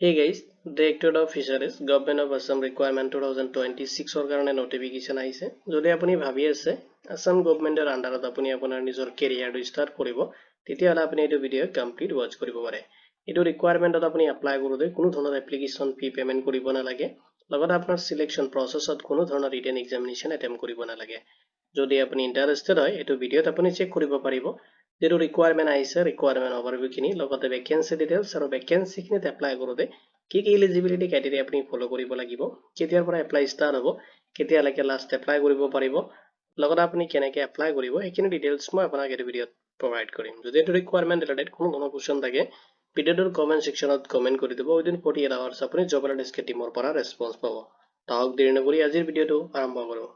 Hey guys, Directorate of Fisheries, Government of Assam Requirement 2026 ৰ কাৰণে notification আহিছে। যদি আপুনি ভাবি আছে আসাম গভৰ্ণমেণ্টৰ আন্ডাৰত আপুনি আপোনাৰ নিজৰ কেৰিয়াৰটো ষ্টাৰ্ট কৰিব, তেতিয়াহ'লে আপুনি এইটো ভিডিঅ কমপ্লিট ওয়াচ কৰিব পাৰে। এইটো ৰিকুৱাৰমেণ্টত আপুনি এপ্লাই কৰোঁতে কোনো ধৰণৰ এপ্লিকেশ্যন ফি পেমেন্ট কৰিব নালাগে। লগতে আপোনাৰ সিলেকশন প্ৰসেছত কোনো ধৰণৰ ৰিটেন এক্সামিনেশ্যন এটেম্প কৰিব নালাগে। যদি আপুনি ইন্টাৰেষ্টেড হয়, এইটো ভিডিঅত আপুনি চেক কৰিব পাৰিব। যেটো ৰিকুৱাৰমেণ্ট আহিছে, ৰিকুৱাৰমেণ্ট ওভাৰভিউ খিনি, লগতে ভ্যাকেন্সি ডিটেইলছ আৰু ভ্যাকেন্সি খিনিত এপ্লাই কৰোঁতে কি এলিজিবিলিটি ক্ৰাইটেৰিয়া আপুনি ফলো কৰিব লাগিব, কেতিয়াৰ পৰা এপ্লাই ষ্টাৰ্ট হ'ব, কেতিয়ালৈকে লাষ্ট এপ্লাই কৰিব পাৰিব, লগতে আপুনি কেনেকৈ এপ্লাই কৰিব, এইখিনি ডিটেইলছ মই আপোনাক এই ভিডিঅত প্ৰভাইড কৰিম। যদি এইটো ৰিকুৱাৰমেণ্ট ৰিলেটেড কোনো ধৰণৰ কোৱেশ্চন থাকে, ভিডিঅ'টোৰ কমেন্ট সেকশনত কমেন্ট কৰি দিব। উইদিন 48 আৱাৰ্ছ আপুনি জব এলাৰ্টস্কে টিমৰ পৰা ৰেছপন্স পাব। তাহক দেৰি নকৰি আজিৰ ভিডিঅ'টো আৰম্ভ কৰোঁ।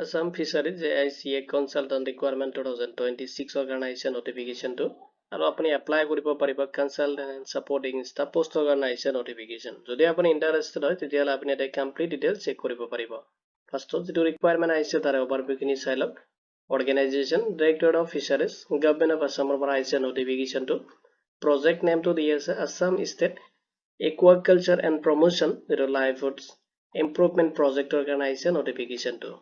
Assam Fisheries JICA Consultant Requirement 2026 ৰ কাৰণে আহিছে notification-টো, আৰু আপুনি এপ্লাই কৰিব পাৰিব কনসালটেন্ট এণ্ড সাপোৰ্টিং ষ্টাফ পোষ্টৰ কাৰণে আহিছে notification। যদি আপুনি ইন্টাৰেষ্টেড হয়, তেতিয়াহ'লে আপুনি এটা কমপ্লিট ডিটেইলছ চেক কৰিব পাৰিব। ফাৰ্ষ্টত যেটো ৰিকুৱাৰমেণ্ট আহিছে তাৰে ওভাৰভিউ খিনি চাই লওক। Organisation directorate of fisheries, government of আসামৰ পৰা আহিছে notification-টো। প্ৰজেক্ট নেমটো দি আছে Assam state aquaculture and promotion, যেটো লাইভহুডছ ইম্প্ৰুভমেণ্ট প্ৰজেক্টৰ কাৰণে আহিছে notification-টো।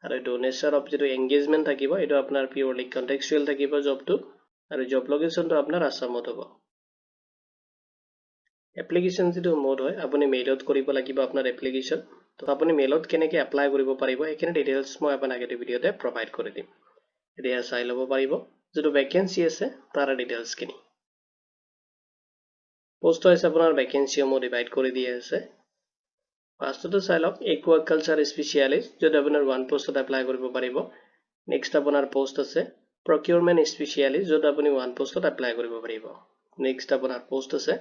আৰু এইটো নেচাৰ অফ যেটো এংগেজমেন্ট থাকিব, এইটো আপোনাৰ পিউৰলি কন্টেক্সচুৱেল থাকিব জবটো, আৰু জব লোকেশনটো আপোনাৰ আসামত হ'ব। এপ্লিকেশ্যন যেটো মোড হয়, আপুনি মেইলত কৰিব লাগিব আপোনাৰ এপ্লিকেশ্যন। তো আপুনি মেইলত কেনেকৈ এপ্লাই কৰিব পাৰিব, এইখিনি ডিটেইলছ মই আপোনাক এই ভিডিঅ'তে প্ৰভাইড কৰি দিম। এতিয়া চাই ল'ব পাৰিব যেটো ভ্যাকেন্সি আছে তাৰ ডিটেইলছ খিনি। পোষ্ট হৈছে আপোনাৰ ভ্যাকেন্সিসমূহ ডিভাইড কৰি দিয়া আছে। ফাৰ্ষ্টটো চাই লওক একুৱাকালচাৰ স্পেচিয়েলিষ্ট, য'ত আপোনাৰ 1 পোষ্টত এপ্লাই কৰিব পাৰিব। নেক্সট আপোনাৰ পোষ্ট আছে প্ৰকিউৰমেণ্ট স্পেচিয়েলিষ্ট, য'ত আপুনি 1 পোষ্টত এপ্লাই কৰিব পাৰিব। নেক্সট আপোনাৰ পোষ্ট আছে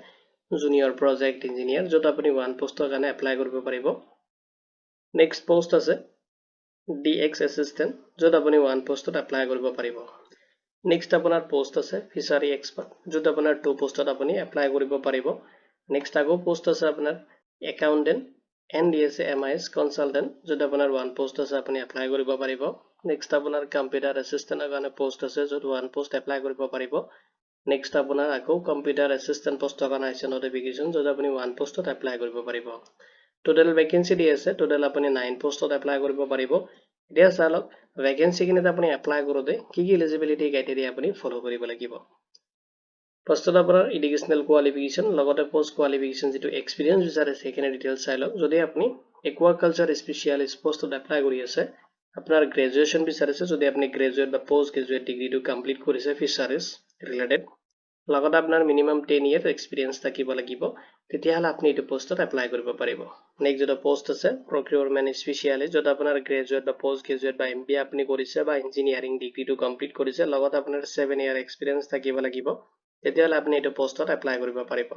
জুনিয়ৰ প্ৰজেক্ট ইঞ্জিনিয়াৰ, য'ত আপুনি 1 পোষ্টৰ কাৰণে এপ্লাই কৰিব পাৰিব। নেক্সট পোষ্ট আছে DX এছিষ্টেণ্ট, য'ত আপুনি 1 পোষ্টত এপ্লাই কৰিব পাৰিব। নেক্সট আপোনাৰ পোষ্ট আছে ফিচাৰী এক্সপাৰ্ট, য'ত আপোনাৰ 2 পোষ্টত আপুনি এপ্লাই কৰিব পাৰিব। নেক্সট আকৌ পোষ্ট আছে আপোনাৰ একাউণ্টেণ্ট NDSA-MIS কনসালটেন্ট, য'ত আপোনাৰ 1 পোষ্ট আছে আপুনি এপ্লাই কৰিব পাৰিব। নেক্সট আপোনাৰ কম্পিউটাৰ এছিষ্টেণ্টৰ কাৰণে পোষ্ট আছে, য'ত 1 পোষ্ট এপ্লাই কৰিব পাৰিব। নেক্সট আপোনাৰ আকৌ কম্পিউটাৰ এছিষ্টেণ্ট পোষ্টৰ কাৰণে আহিছে notification, য'ত আপুনি 1 পোষ্টত এপ্লাই কৰিব পাৰিব। টোটেল ভ্যাকেন্সি দি আছে, টোটেল আপুনি 9 পোষ্টত এপ্লাই কৰিব পাৰিব। এতিয়া চাই লওক ভ্যাকেন্সি খিনিত আপুনি এপ্লাই কৰোঁতে কি এলিজিবিলিটি ক্ৰাইটেৰিয়া আপুনি ফলো কৰিব লাগিব। ফাৰ্ষ্টত আপোনাৰ এডুকেশ্যনেল কোৱালিফিকেশ্যন, লগতে পোষ্ট কোৱালিফিকেশ্যন যেটো এক্সপিৰিয়েন্স বিচাৰে সেইখিনি ডিটেইলছ চাই লওক। যদি আপুনি একুৱাকালচাৰ স্পেচিয়েলিষ্ট পোষ্টত এপ্লাই কৰি আছে, আপোনাৰ গ্ৰেজুৱেশ্যন বিচাৰিছে, যদি আপুনি গ্ৰেজুৱেট বা পোষ্ট গ্ৰেজুৱেট ডিগ্ৰীটো কমপ্লিট কৰিছে ফিচাৰিজ ৰিলেটেড, লগতে আপোনাৰ মিনিমাম 10 ইয়াৰ এক্সপিৰিয়েন্স থাকিব লাগিব, তেতিয়াহ'লে আপুনি এইটো পোষ্টত এপ্লাই কৰিব পাৰিব। নেক্সট যেটো পোষ্ট আছে প্ৰকিউৰমেণ্ট স্পেচিয়েলিষ্ট, য'ত আপোনাৰ গ্ৰেজুৱেট বা পোষ্ট গ্ৰেজুৱেট বা MBA আপুনি কৰিছে বা ইঞ্জিনিয়াৰিং ডিগ্ৰীটো কমপ্লিট কৰিছে, লগতে আপোনাৰ 7 ইয়াৰ এক্সপিৰিয়েন্স থাকিব লাগিব, তেতিয়াহ'লে আপুনি এইটো পোষ্টত এপ্লাই কৰিব পাৰিব।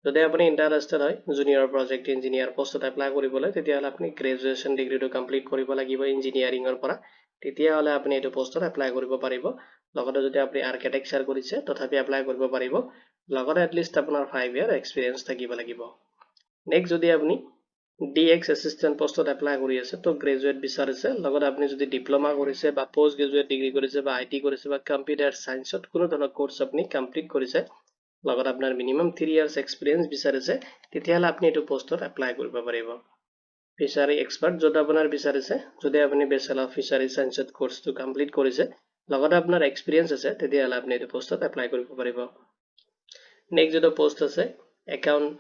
যদি আপুনি ইন্টাৰেষ্টেড হয় জুনিয়ৰ প্ৰজেক্ট ইঞ্জিনিয়াৰ পোষ্টত এপ্লাই কৰিবলৈ, তেতিয়াহ'লে আপুনি গ্ৰেজুৱেশ্যন ডিগ্ৰীটো কমপ্লিট কৰিব লাগিব ইঞ্জিনিয়াৰিঙৰ পৰা, তেতিয়াহ'লে আপুনি এইটো পোষ্টত এপ্লাই কৰিব পাৰিব। লগতে যদি আপুনি আৰ্কিটেক্সাৰ কৰিছে তথাপি এপ্লাই কৰিব পাৰিব, লগতে এটলিষ্ট আপোনাৰ 5 ইয়াৰ এক্সপিৰিয়েন্স থাকিব লাগিব। নেক্সট যদি আপুনি DX এছিষ্টেণ্ট পোষ্টত এপ্লাই কৰি আছে, তো গ্ৰেজুৱেট বিচাৰিছে, লগতে আপুনি যদি ডিপ্লোমা কৰিছে বা পোষ্ট গ্ৰেজুৱেট ডিগ্ৰী কৰিছে বা IT কৰিছে বা কম্পিউটাৰ সায়েন্সত কোনো ধৰণৰ কোৰ্স আপুনি কমপ্লিট কৰিছে, লগত আপোনাৰ মিনিমাম 3 ইয়াৰ্স এক্সপিৰিয়েন্স বিচাৰিছে, তেতিয়াহ'লে আপুনি এইটো পোষ্টত এপ্লাই কৰিব পাৰিব। ফিচাৰী এক্সপাৰ্ট, য'ত আপোনাৰ বিচাৰিছে যদি আপুনি বেচেলাৰ অফ ফিচাৰী সায়েন্সত কোৰ্সটো কমপ্লিট কৰিছে, লগতে আপোনাৰ এক্সপিৰিয়েন্স আছে, তেতিয়াহ'লে আপুনি এইটো পোষ্টত এপ্লাই কৰিব পাৰিব। নেক্সট যেটো পোষ্ট আছে একাউণ্ট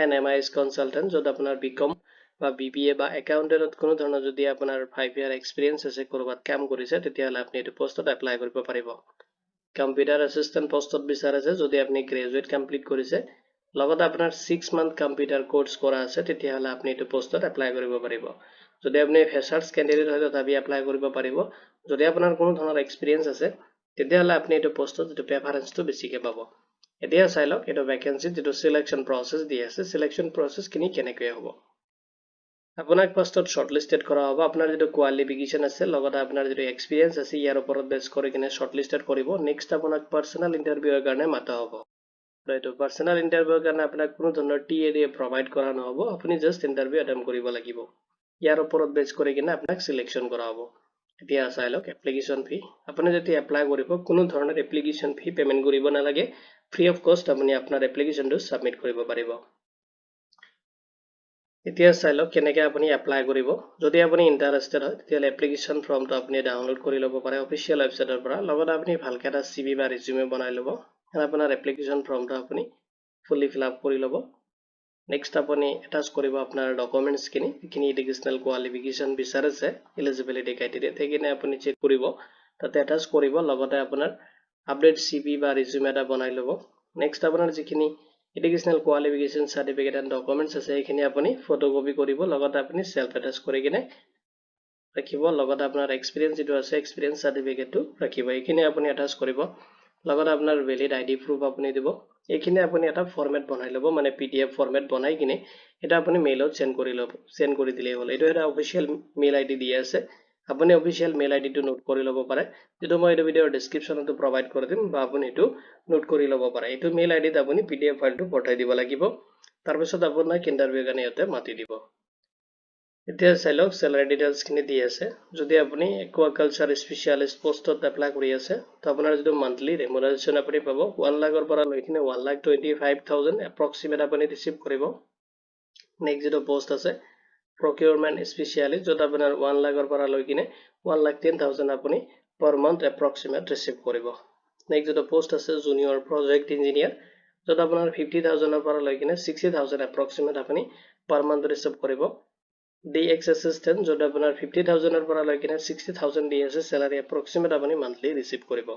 এণ্ড MIS কনসালটেন্ট, য'ত আপোনাৰ BCom বা BBA বা একাউণ্টেন্টত কোনো ধৰণৰ যদি আপোনাৰ 5 ইয়াৰ এক্সপিৰিয়েন্স আছে, কৰবাত কাম কৰিছে, তেতিয়াহ'লে আপুনি এইটো পোষ্টত এপ্লাই কৰিব পাৰিব। কম্পিউটাৰ এছিষ্টেণ্ট পোষ্টত বিচাৰিছে, যদি আপুনি গ্ৰেজুৱেট কমপ্লিট কৰিছে, লগতে আপোনাৰ 6 মান্থ কম্পিউটাৰ কোৰ্স কৰা আছে, তেতিয়াহ'লে আপুনি এইটো পোষ্টত এপ্লাই কৰিব পাৰিব। যদি আপুনি ফ্ৰেছাৰ্ছ কেণ্ডিডেট হয় তথাপি এপ্লাই কৰিব পাৰিব। যদি আপোনাৰ কোনো ধৰণৰ এক্সপিৰিয়েন্স আছে, তেতিয়াহ'লে আপুনি এইটো পোষ্টত যেটো প্ৰেফাৰেন্সটো বেছিকৈ পাব। এতিয়া চাই লওক এইটো ভ্যাকেন্সি যেটো সিলেকশন প্ৰসেছ দি আছে, সিলেকশন প্ৰসেছ খিনি কেনেকৈ হ'ব। আপোনাক ফাৰ্ষ্টত শৰ্টলিষ্টেড কৰা হ'ব, আপোনাৰ যেটো কোৱালিফিকেশ্যন আছে, লগতে আপোনাৰ যেটো এক্সপিৰিয়েন্স আছে, ইয়াৰ ওপৰত বেছ কৰি কিনে শৰ্টলিষ্টেড কৰিব। নেক্সট আপোনাক পাৰ্সোনাল ইন্টাৰভিউৰ কাৰণে মাতা হ'ব। এইটো পাৰ্সোনাল ইন্টাৰভিউৰ কাৰণে আপোনাক কোনো ধৰণৰ TAD প্ৰভাইড কৰা নহ'ব, আপুনি জাষ্ট ইন্টাৰভিউ এটেম্প কৰিব লাগিব। ইয়াৰ ওপৰত বেছ কৰি কিনে আপোনাক সিলেকশন কৰা হ'ব। এতিয়া চাই লওক এপ্লিকেশ্যন ফি, আপুনি যেতিয়া এপ্লাই কৰিব কোনো ধৰণৰ এপ্লিকেশ্যন ফি পেমেন্ট কৰিব নালাগে, ফ্ৰী অফ কষ্ট আপুনি আপোনাৰ এপ্লিকেশ্যনটো সাবমিট কৰিব পাৰিব। এতিয়া চাই লওক কেনেকৈ আপুনি এপ্লাই কৰিব যদি আপুনি ইণ্টাৰেষ্টেড হয় তেতিয়াহ'লে এপ্লিকেশ্যন ফৰ্মটো আপুনি ডাউনলোড কৰি ল'ব পাৰে অফিচিয়েল ৱেবছাইটৰ পৰা লগতে আপুনি ভালকৈ এটা CV বা ৰিজিউমে বনাই ল'ব আৰু আপোনাৰ এপ্লিকেশ্যন ফৰ্মটো আপুনি ফুলি ফিল আপ কৰি ল'ব নেক্সট আপুনি এটাচ কৰিব আপোনাৰ ডকুমেণ্টছখিনি যিখিনি এডুকেশ্যনেল কোৱালিফিকেশ্যন বিচাৰিছে এলিজিবিলিটি ক্ৰাইটেৰিয়া সেইখিনি আপুনি চেক কৰিব তাতে এটাচ কৰিব লগতে আপোনাৰ আপডেট CV বা ৰিজিউমে এটা বনাই ল'ব নেক্সট আপোনাৰ যিখিনি educational qualification certificate and documents আছে এইখিনি আপুনি ফটোকপি কৰিব লগতে আপুনি সেলফ এটাচ কৰি কিনে ৰাখিব লগতে আপোনাৰ এক্সপিৰিয়েন্স যেটো আছে এক্সপিৰিয়েন্স সাৰ্টিফিকেটটো ৰাখিব এইখিনি আপুনি এটাচ কৰিব লগতে আপোনাৰ ভ্যালিড আইডি প্ৰুফ আপুনি দিব এইখিনি আপুনি এটা ফৰমেট বনাই ল'ব মানে PDF ফৰমেট বনাই কিনে এটা আপুনি মেইলত সেন্ড কৰি দিলেই হ'ল এইটো এটা অফিচিয়েল মেইল আইডি দিয়া আছে আপুনি অফিচিয়েল মেইল আইডিটো নোট কৰি ল'ব পাৰে যেটো মই এই ভিডিওৰ ডেসক্ৰিপচনতো প্ৰভাইড কৰি দিম বা আপুনি এটো নোট কৰি ল'ব পাৰে এইটো মেইল আইডিত আপুনি PDF ফাইলটো পঠাই দিব লাগিব তাৰ পিছত আপোনাক ইন্টাৰভিউ কাৰণে ইয়াতে মাতি দিব এতিয়া চাই লওক স্যালাৰি ডিটেইলছ খিনি দি আছে যদি আপুনি একুৱাকালচাৰ স্পেশালিষ্ট পোষ্টত এপ্লাই কৰি আছে তো আপোনাৰ যেটো মান্থলি ৰেমুনাৰেচন আপুনি পাব 1 লাখৰ পৰা লৈ কিনে 1,25,000 এপ্ৰক্সিমেট আপুনি ৰিসিভ কৰিব নেক্সট যেটো পোষ্ট আছে procurement specialist যত আপোনাৰ 1 লাখৰ পৰা লৈ কিনে 1,10,000 আপুনি per month approximate receive কৰিব নেক্সট যেটো পোষ্ট আছে জুনিয়ৰ প্ৰজেক্ট ইঞ্জিনিয়াৰ যত আপোনাৰ 50,000 পৰা লৈ কিনে 60,000 approximate আপুনি per month receive কৰিব DX assistant যত আপোনাৰ 50,000 পৰা লৈ কিনে 60,000 DX salary approximate আপুনি monthly receive কৰিব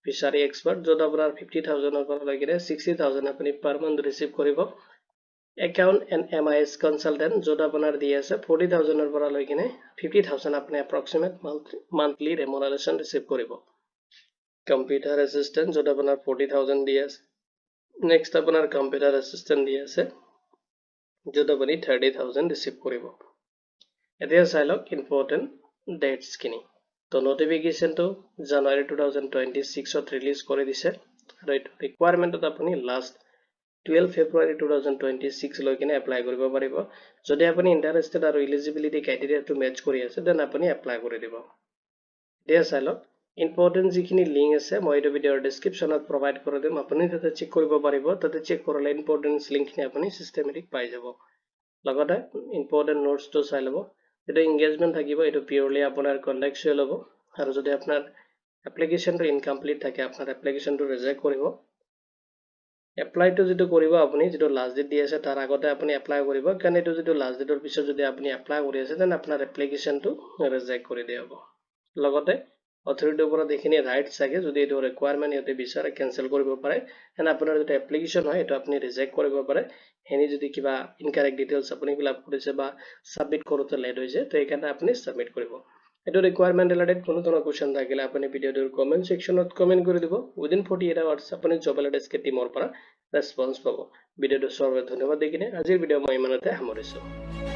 fishery expert যত আপোনাৰ 50,000 পৰা লৈ কিনে 60,000 আপুনি per month receive কৰিব account and MIS consultant যত আপোনাৰ দি আছে 40,000 পৰা লৈ কিনে 50,000 আপুনি approximate monthly remuneration receive কৰিব computer assistant যত আপোনাৰ 40,000 দি আছে next আপোনাৰ computer assistant দি আছে যত আপুনি 30,000 receive কৰিব এতিয়া চাই লওক ইম্পৰ্টেন্ট ডেটস খিনি তো নোটিফিকেশনটো জানুৱাৰী 2026 ত ৰিলিজ কৰি দিছে আৰু এই ৰিকোয়াৰমেন্টত আপুনি লাষ্ট 12 February 2026 লৈ কিনে এপ্লাই কৰিব পাৰিব যদি আপুনি ইন্টাৰেষ্টেড আৰু এলিজিবিলিটি ক্ৰাইটেৰিয়াটো মেচ কৰি আছে দেন আপুনি এপ্লাই কৰি দিব দিয়া চাই লওক ইম্পৰ্টেন্ট যিখিনি লিংক আছে মই এই ভিডিওৰ ডেসক্ৰিপচনত প্ৰভাইড কৰি দিম আপুনি তাতে চেক কৰিব পাৰিব তাতে চেক কৰিলে ইম্পৰ্টেন্ট লিংকখিনি আপুনি সিস্টেমেটিক পাই যাব লগতে ইম্পৰ্টেন্ট নোটছটো চাই লব এটা এনগেজমেন্ট থাকিব এটো পিওৰলি আপোনাৰ কন্টেক্সচুৱেল হ'ব আৰু যদি আপোনাৰ এপ্লিকেশনটো ইনকমপ্লিট থাকে আপোনাৰ এপ্লিকেশনটো ৰিজেক্ট কৰিব এপ্লাইটো যেটো কৰিব আপুনি যেটো লাষ্ট ডেট দি আছে তাৰ আগতে আপুনি এপ্লাই কৰিব কাৰণ এটো যেটো লাষ্ট ডেটৰ পিছত যদি আপুনি এপ্লাই কৰি আছে দেন আপোনাৰ এপ্লিকেশনটো ৰিজেক্ট কৰি দিয়া হ'ব লগতে অথৰিটিৰ পৰা দেখিনি ৰাইট থাকে যদি এটো ৰিকোয়াৰমেন্ট ইতে বিচাৰে কেনসেল কৰিব পাৰে এন্ড আপোনাৰ যেটো এপ্লিকেশন হয় এটো আপুনি ৰিজেক্ট কৰিব পাৰে হেনি যদি কিবা ইনকাৰেক্ট ডিটেইলছ আপুনি ফিল আপ কৰিছে বা সাবমিট কৰোতে লেট হৈছে তো এইকাৰণে আপুনি সাবমিট কৰিব এটো ৰিকোয়াৰমেন্ট ৰিলেটেড কোনো ধৰণৰ কোৱেশ্চন থাকিলে আপুনি ভিডিওৰ কমেন্ট সেকশনত কমেন্ট কৰি দিব উইদিন 48 আৱাৰ্ছ আপুনি জব এলডেস্কে টিমৰ পৰা ৰেসপন্স পাব ভিডিওটো চোৱাৰ বাবে ধন্যবাদ দি কিনে আজিৰ ভিডিও মই ইমানতে সামৰিছো